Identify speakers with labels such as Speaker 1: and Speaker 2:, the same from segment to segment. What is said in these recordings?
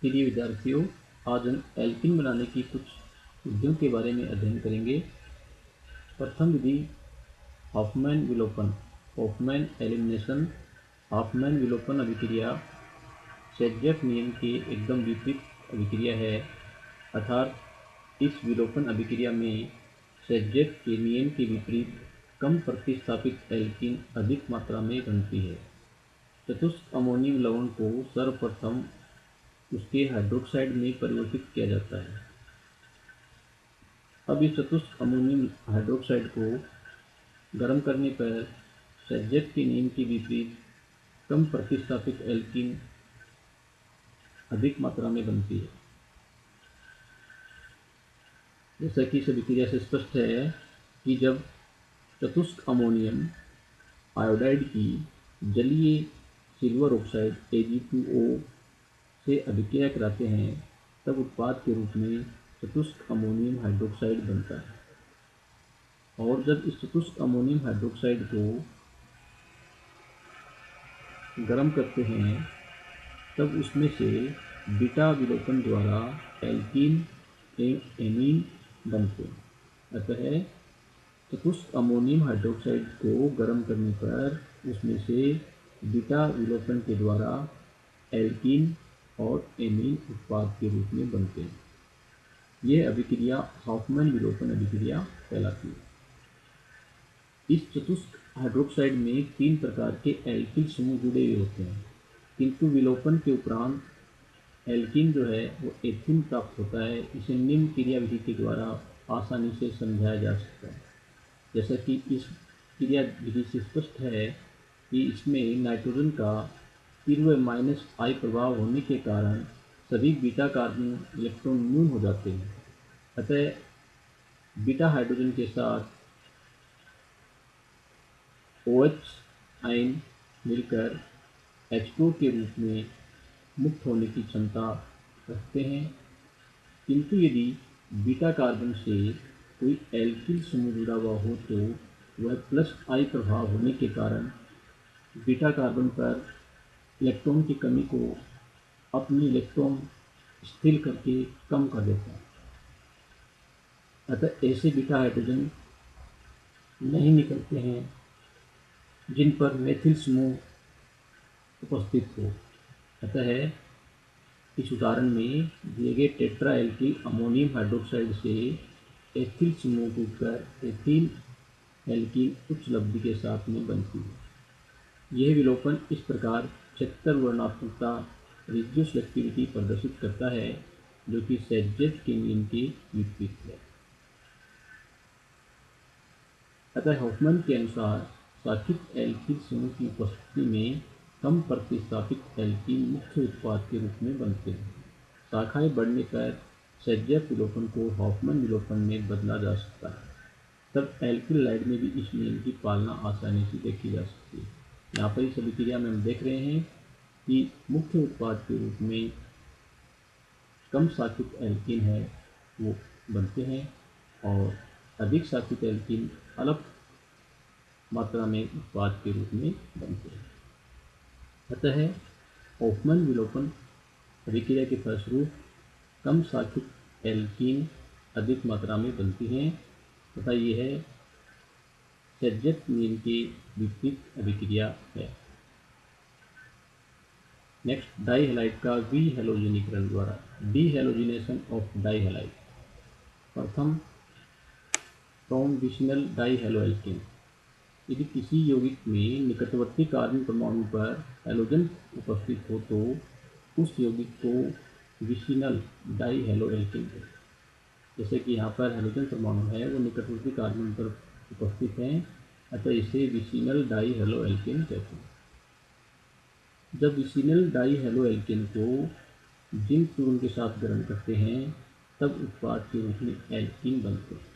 Speaker 1: प्रिय विद्यार्थियों, आज हम एल्कीन बनाने की कुछ विधियों के बारे में अध्ययन करेंगे। प्रथम विधि हॉफमैन विलोपन, हॉफमैन एलिमिनेशन। हॉफमैन विलोपन अभिक्रिया शेरज़ेफ नियम के एकदम विपरीत अभिक्रिया है, अर्थात इस विलोपन अभिक्रिया में शेरज़ेफ के नियम के विपरीत कम प्रतिस्थापित एल्कीन अधिक मात्रा में बनती है। चतुष्क अमोनियम लवण को सर्वप्रथम उसके हाइड्रोक्साइड में परिवर्तित किया जाता है। अब इस चतुष्क अमोनियम हाइड्रोक्साइड को गर्म करने पर शेरज़ेफ के नियम के विपरीत कम प्रतिस्थापित एल्कीन अधिक मात्रा में बनती है। जैसा कि इस अभिक्रिया से स्पष्ट है कि जब चतुष्क अमोनियम आयोडाइड की जलीय सिल्वर ऑक्साइड Ag2O से अभिक्रिया कराते हैं, तब उत्पाद के रूप में चतुष्क अमोनियम हाइड्रोक्साइड बनता है। और जब इस चतुष्क अमोनियम हाइड्रोक्साइड को गर्म करते हैं, तब उसमें से बीटा विलोपन द्वारा एल्कीन एमीन बनते हैं। अतः चतुष्क अमोनियम हाइड्रोक्साइड को गर्म करने पर उसमें से बीटा विलोपन के द्वारा एल्कीन और एमीन उत्पाद के रूप में बनते हैं। यह अभिक्रिया हॉफमैन विलोपन अभिक्रिया कहलाती है। इस चतुष्क हाइड्रोक्साइड में 3 प्रकार के एल्किल समूह जुड़े हुए होते हैं, किंतु विलोपन के उपरांत एल्कीन जो है वो एथीन प्राप्त होता है। इसे निम्न क्रिया विधि के द्वारा आसानी से समझाया जा सकता है। जैसा कि इस क्रिया विधि से स्पष्ट है कि इसमें नाइट्रोजन का तीव्र -I प्रभाव होने के कारण सभी बीटा कार्बन इलेक्ट्रॉन न्यून हो जाते हैं। अतः बीटा हाइड्रोजन के साथ OH आयन मिलकर H2 के रूप में मुक्त होने की क्षमता रखते हैं। किंतु यदि बीटा कार्बन से कोई एल्किल समूह जुड़ा हुआ हो तो वह +I प्रभाव होने के कारण बीटा कार्बन पर इलेक्ट्रॉन की कमी को अपनी इलेक्ट्रॉन स्थिर करके कम कर देता है। अतः ऐसे बीटा हाइड्रोजन नहीं निकलते हैं जिन पर मेथिल समूह उपस्थित हो। अतः इस उदाहरण में दिए गए टेट्रा एल्किल अमोनियम हाइड्रोक्साइड से एथिल समूह टूटकर एथीन एल्कीन उच्च लब्धि के साथ में बनती है। यह विलोपन इस प्रकार 76 वर्णात्मकता रेडियोसेलेक्टिविटी प्रदर्शित करता है, जो कि शेरज़ेफ के नियम के विपरीत है। अतः हॉफमैन के अनुसार शाखित एल्किल समूह की उपस्थिति में कम प्रतिस्थापित एल्कीन मुख्य उत्पाद के रूप में बनते हैं। शाखाएं बढ़ने पर शेरज़ेफ विलोपन को हॉफमैन विलोपन में बदला जा सकता है। तब एल्किल लाइड में भी इस नियम की पालना आसानी से देखी जा सकती है। यहाँ पर इस अभिक्रिया में हम देख रहे हैं कि मुख्य उत्पाद के रूप में कम शाखित एल्कीन है वो बनते हैं और अधिक शाखित एल्कीन अलग मात्रा में उत्पाद के रूप में बनते हैं। अतः हॉफमैन विलोपन अभिक्रिया के फलस्वरूप कम शाखित एल्कीन अधिक मात्रा में बनती हैं तथा यह शेरज़ेफ नियम के विपरीत अभिक्रिया है। नेक्स्ट, डाई हैलाइड का वी हैलोजनीकरण द्वारा डीहैलोजिनेशन ऑफ डाई हैलाइड। प्रथम, ट्रांजिशनल डाई हैलोएल्केन। यदि किसी यौगिक में निकटवर्ती कार्बन परमाणु पर हैलोजन उपस्थित हो तो उस यौगिक को विसिनल डाई हैलोएल्केन कहते हैं। जैसे कि यहाँ पर हैलोजन परमाणु है वो निकटवर्ती कार्बन पर उपस्थित हैं, अतः इसे विसिनल डाई हैलोएल्केन कहते हैं। जब विसिनल डाई हैलोएल्केन को जिंक चूर्ण के साथ गर्म करते हैं, तब उत्पाद के रूप में एल्कीन बनते हैं।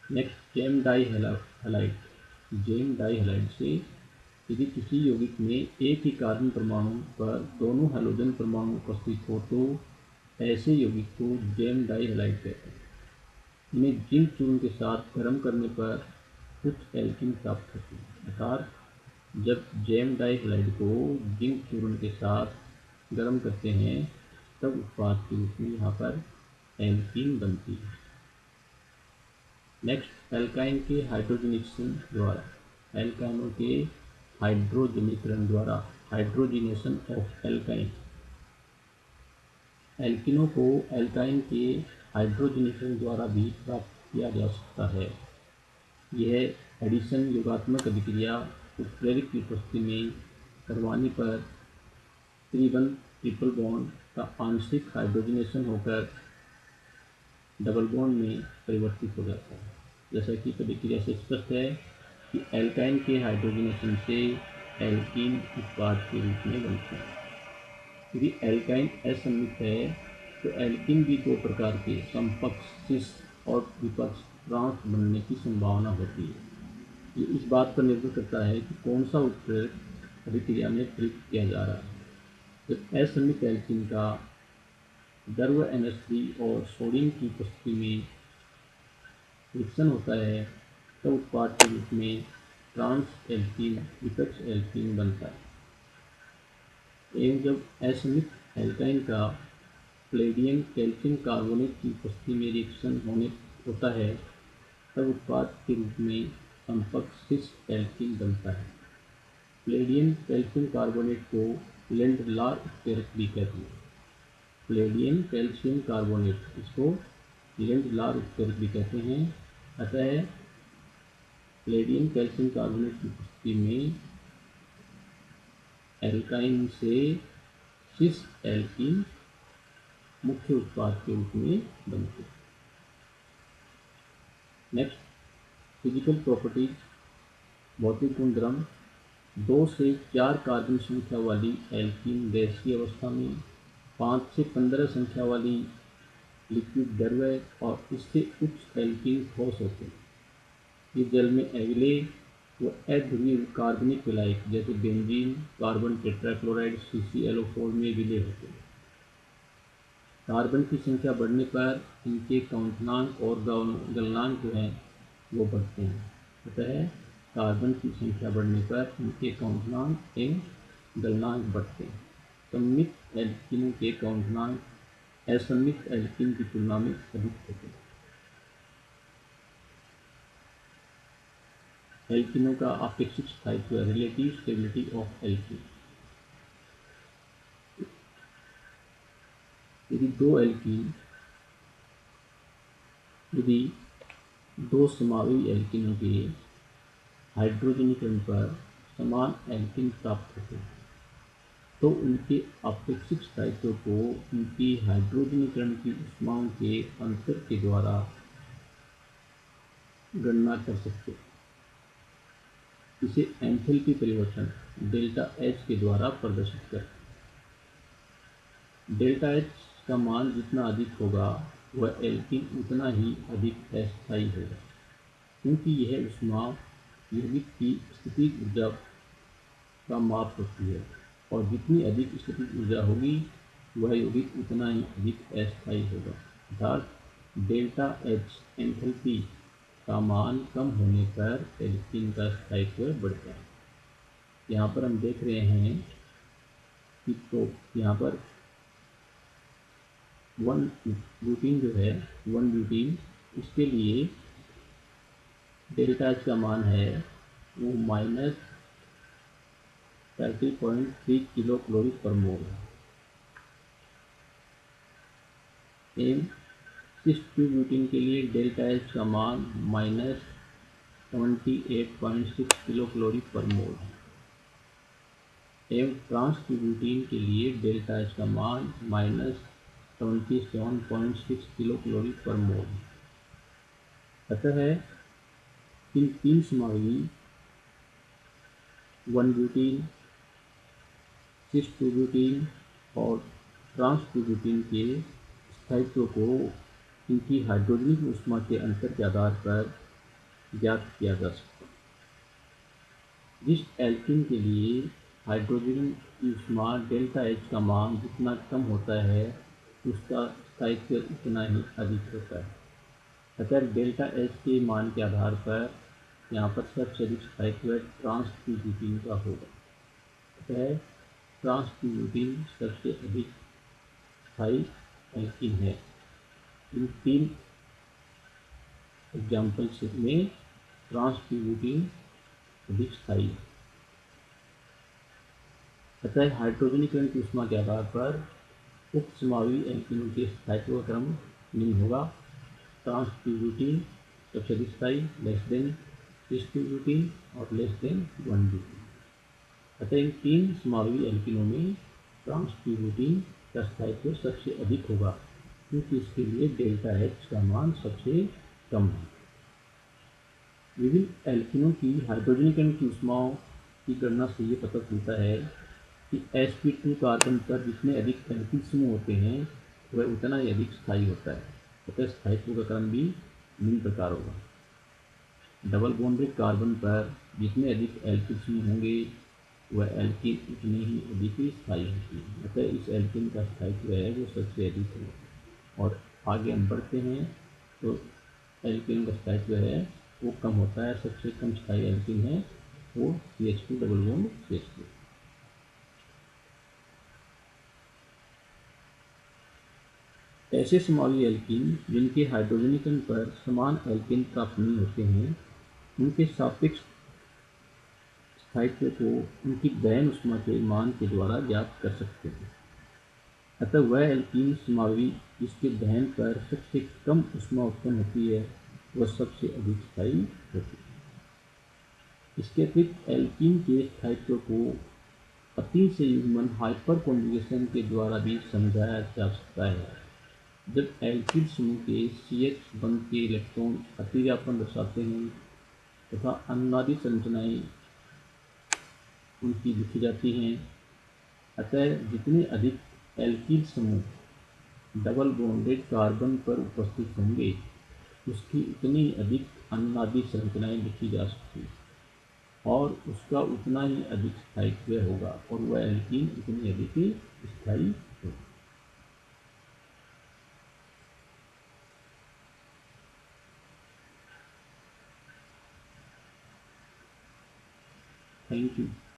Speaker 1: Next, gem di halide. Gem di halide से यदि किसी यौगिक में एक ही कार्बन परमाणु पर दोनों हैलोजन परमाणु उपस्थित हो तो ऐसे यौगिक को जेम डाई हैलाइड कहते हैं। इन्हें जिंक चूर्ण के साथ गर्म करने पर कुछ एल्कीन प्राप्त होती है। अर्थात जब जेम डाई हैलाइड को जिंक चूर्ण के साथ गर्म करते हैं तब उत्पाद के रूप में यहाँ पर एल्कीन बनती है। नेक्स्ट, एल्काइन के हाइड्रोजनेशन द्वारा, एल्काइनों के हाइड्रोजनीकरण द्वारा, हाइड्रोजिनेशन ऑफ एल्काइन। एल्किनों को एल्काइन के हाइड्रोजनेशन द्वारा भी प्राप्त किया जा सकता है। यह एडिशन योगात्मक अभिक्रिया उत्प्रेरक की उपस्थिति में करवाने पर त्रिबंध ट्रिपल बॉन्ड का आंशिक हाइड्रोजनेशन होकर डबल बॉन्ड में परिवर्तित हो जाता है। जैसा कि प्रतिक्रिया से स्पष्ट है कि एल्काइन के हाइड्रोजनेशन से एल्कीन उत्पाद के रूप में बनते हैं। यदि एल्काइन असममित है तो एल्कीन भी दो प्रकार के समपक्ष सिस और विपक्ष ट्रांस बनने की संभावना होती है। ये इस बात पर निर्भर करता है कि कौन सा उत्प्रेरक अभिक्रिया में प्रयुक्त किया जा रहा है। जब असममित एल्कीन का द्रव्य NH3 और सोडियम की उपस्थिति में रिएक्शन होता है तब उत्पाद के रूप में ट्रांस एल्कीन विपक्ष एल्कीन बनता है। एवं जब असममित एल्काइन का पैलेडियम कैल्शियम कार्बोनेट की उपस्थिति में रिएक्शन होता है तब उत्पाद के रूप में समपक्ष सिस एल्कीन बनता है। पैलेडियम कैल्शियम कार्बोनेट को लेंड-लार उत्प्रेरक भी कहते हैं। पैलेडियम कैल्शियम कार्बोनेट, इसको लेंड-लार उत्प्रेरक भी कहते हैं। अतः पैलेडियम कैल्शियम कार्बोनेट की उपस्थिति में एल्काइन से सिस एल्कीन मुख्य उत्पाद के रूप में बनते हैं। नेक्स्ट, फिजिकल प्रॉपर्टीज, भौतिक गुणधर्म। 2 से 4 कार्बन संख्या वाली एल्कीन गैसीय अवस्था में, 5 से 15 संख्या वाली लिक्विड द्रव्य और इससे उच्च एल्कीन ठोस होते हैं। ये जल में अगले व अध्रुवीय कार्बनिक विलायक जैसे बेंजीन, कार्बन टेट्राक्लोराइड, CClO4 में विलय होते हैं। कार्बन की संख्या बढ़ने पर इनके क्वथनांक और गलनांक जो हैं वो बढ़ते हैं। अतः कार्बन की संख्या बढ़ने पर इनके क्वथनांक एवं गलनांक बढ़ते हैं। सममित एल्कीनों के क्वथनांक असममित एल्कीन की तुलना में अधिक होते हैं। एल्कीनों का अपेक्षित स्थायित्व, रिलेटिव स्टेबिलिटी ऑफ एल्कीन। यदि दो समावयवी एल्कीनों के हाइड्रोजनीकरण पर समान एल्कीन प्राप्त होते हैं तो उनके अपेक्षित स्थायित्व को उनकी हाइड्रोजनीकरण की ऊष्माओं के अंतर के द्वारा गणना कर सकते हैं। इसे एंथैल्पी परिवर्तन डेल्टा H के द्वारा प्रदर्शित करते हैं। डेल्टा H का मान जितना अधिक होगा वह एल्कीन उतना ही अधिक अस्थायी होगा, क्योंकि यह ऊष्मा यौगिक की स्थितिज ऊर्जा का माप होती है और जितनी अधिक स्थितिज ऊर्जा होगी वह यौगिक उतना ही अधिक अस्थायी होगा। अर्थात डेल्टा H एंथैल्पी का मान कम होने पर एल्कीन का स्थायित्व बढ़ता है। यहाँ पर हम देख रहे हैं कि तो यहाँ पर 1 ब्यूटीन जो है, 1 ब्यूटीन, इसके लिए डेल्टा H का मान है वो -30.3 किलो कैलोरी पर मोल है। एवं 6 ब्यूटीन के लिए डेल्टा H का मान -78.6 किलो कैलोरी पर मोल है। एवं ट्रांस ब्यूटीन के लिए डेल्टा H का मान -77.6 किलो कैलोरी पर मोल है। अतः इन तीन समावयवी 1 ब्यूटीन, 6 ब्यूटीन और ट्रांस ब्यूटीन के स्थायित्व को इनकी हाइड्रोजनिक ऊष्मा के अंतर के आधार पर ज्ञात किया जा सकता है। जिस एल्कीन के लिए हाइड्रोजन की ऊष्मा डेल्टा H का मान जितना कम होता है उसका स्थायित्व उतना ही अधिक होता है। अतः डेल्टा H के मान के आधार पर यहाँ पर सबसे अधिक स्थायित्व ट्रांस ब्यूटीन का होगा। अतः ट्रांसब्यूटिन सबसे अधिक स्थायी एल्कीन है। इन 3 एग्जाम्पल्स में ट्रांसब्यूटिन अधिक स्थायी है। अतः हाइड्रोजनीकरण की ऊष्मा के आधार पर उक्त समावी एल्कीनों के स्थायित्व का क्रम निम्न होगा। ट्रांसब्यूटिन सबसे अधिक स्थायी, लेस देन सिस-ब्यूटिन और लेस देन 1-ब्यूटिन। अतः इन 3 समावी एल्कीनों में ट्रांसब्यूटिन का स्थायित्व सबसे अधिक होगा, क्योंकि इसके लिए डेल्टा H का मान सबसे कम है। विभिन्न एल्कीनों की हाइड्रोजनीकरण की ऊष्माओं की गणना से ये पता चलता है कि sp2 कार्बन पर जितने अधिक एल्किल समूह होते हैं वह उतना ही अधिक स्थायी होता है। अतः स्थायित्व का क्रम भी निम्न प्रकार होगा। डबल बॉन्डेड कार्बन पर जितने अधिक एल्किल समूह होंगे वह एल्किन उतने ही अधिक स्थायी होती है। अतः इस एल्किन का स्थायित्व है वो सबसे अधिक है। और आगे हम बढ़ते हैं तो एल्किन का स्थायित्व है वो कम होता है। सबसे कम स्थायी एल्किन है वो CH2 डबल बॉन्ड CH2। ऐसे समावी एल्कीन जिनके हाइड्रोजनीकरण पर समान एल्केन प्राप्त नहीं होते हैं उनके सापेक्ष स्थायित्व को उनकी दहन ऊष्मा के मान के द्वारा ज्ञात कर सकते हैं। अतः वह एल्कीन समावी जिसके दहन पर सबसे कम ऊष्मा उत्पन्न होती है वह सबसे अधिक स्थायी होती है। इसके अतिरिक्त एल्कीन के स्थायित्व को अति संयुग्मन हाइपर कॉन्जुगेशन के द्वारा भी समझाया जा सकता है। जब एल्किल समूह के CH बंध के इलेक्ट्रॉन अतिव्यापन दर्शाते हैं तथा अनुनादी संरचनाएं उनकी लिखी जाती हैं। अतः जितने अधिक एल्किल समूह डबल बॉन्डेड कार्बन पर उपस्थित होंगे उसकी उतनी अधिक अनुनादी संरचनाएं लिखी जा सकती और उसका उतना ही अधिक स्थायित्व होगा और वह एल्कीन उतनी अधिक स्थायी होगी। Thank you.